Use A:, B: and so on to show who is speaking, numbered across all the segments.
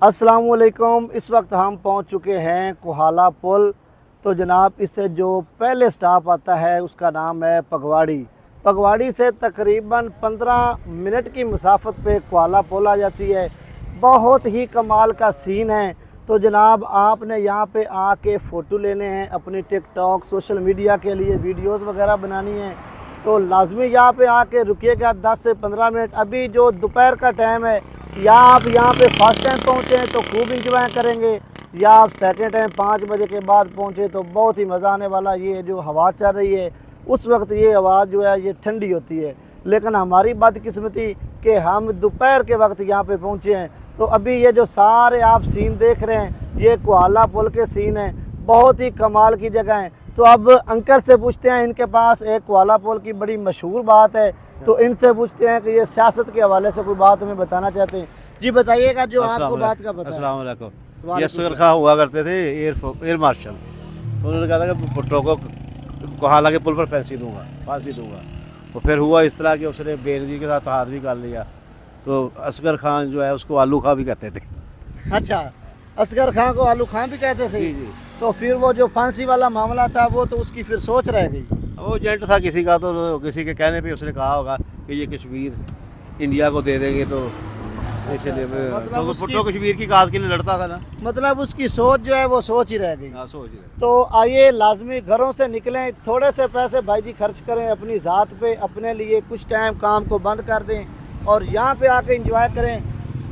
A: अस्सलाम वालेकुम। इस वक्त हम पहुंच चुके हैं कोहाला पुल। तो जनाब, इससे जो पहले स्टॉप आता है उसका नाम है पगवाड़ी। पगवाड़ी से तकरीबन 15 मिनट की मुसाफत पे कोहाला पुल आ जाती है। बहुत ही कमाल का सीन है। तो जनाब, आपने यहाँ पे आके फ़ोटो लेने हैं, अपनी टिकटॉक सोशल मीडिया के लिए वीडियोस वगैरह बनानी है तो लाजमी यहाँ पे आके रुकिएगा 10 से 15 मिनट। अभी जो दोपहर का टाइम है, या आप यहाँ पे फर्स्ट टाइम पहुँचे हैं तो खूब इंजॉय करेंगे, या आप सेकंड टाइम 5 बजे के बाद पहुँचे तो बहुत ही मज़ा आने वाला। ये जो हवा चल रही है उस वक्त ये हवा जो है ये ठंडी होती है, लेकिन हमारी बदकिस्मती कि हम दोपहर के वक्त यहाँ पे पहुँचे हैं। तो अभी ये जो सारे आप सीन देख रहे हैं ये कोहाला पुल के सीन हैं, बहुत ही कमाल की जगह है। तो अब अंकल से पूछते हैं, इनके पास एक कोहाला पुल की बड़ी मशहूर बात है, तो इनसे पूछते हैं कि ये सियासत के हवाले से कोई बात हमें बताना चाहते हैं। जी बताइएगा जो आपको बात का पता है।
B: अस्सलाम वालेकुम। ये असगर खां हुआ करते थे एयर मार्शल। तो उन्होंने कहा था कि भुट्टो को कोहाला के पुल पर फांसी दूंगा। तो फिर हुआ इस तरह कि उसने बेनजी के साथ हाथ भी कर लिया। तो असगर खान जो है उसको आलू खां भी कहते थे।
A: अच्छा, असगर खां को आलू खां भी कहते थे।
B: जी।
A: तो फिर वो जो फांसी वाला मामला था वो तो उसकी फिर सोच रह गई।
B: वो एजेंट था किसी का, तो किसी के कहने पे उसने कहा होगा कि ये कश्मीर इंडिया को दे देंगे, तो इसलिए
A: मतलब
B: तो
A: उसकी-
B: भुट्टो कश्मीर की काज के लिए लड़ता था ना।
A: मतलब उसकी सोच जो है वो सोच ही रह गई।
B: हाँ, सोच रहे।
A: तो आइए लाजमी घरों से निकलें, थोड़े से पैसे भाई जी खर्च करें अपनी ज़ात पे, अपने लिए कुछ टाइम काम को बंद कर दें और यहाँ पे आके एंजॉय करें।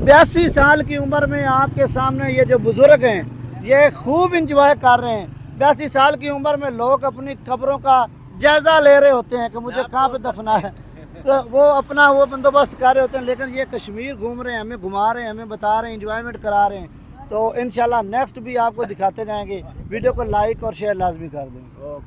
A: 82 साल की उम्र में आपके सामने ये जो बुज़ुर्ग हैं ये खूब इंजॉय कर रहे हैं। 82 साल की उम्र में लोग अपनी कब्रों का जायज़ा ले रहे होते हैं कि मुझे कहाँ पे दफना है, तो वो अपना वो बंदोबस्त कर रहे होते हैं। लेकिन ये कश्मीर घूम रहे हैं, हमें घुमा रहे हैं, हमें बता रहे हैं, इंजॉयमेंट करा रहे हैं। तो इंशाल्लाह नेक्स्ट भी आपको दिखाते जाएंगे। वीडियो को लाइक और शेयर लाजमी कर दें।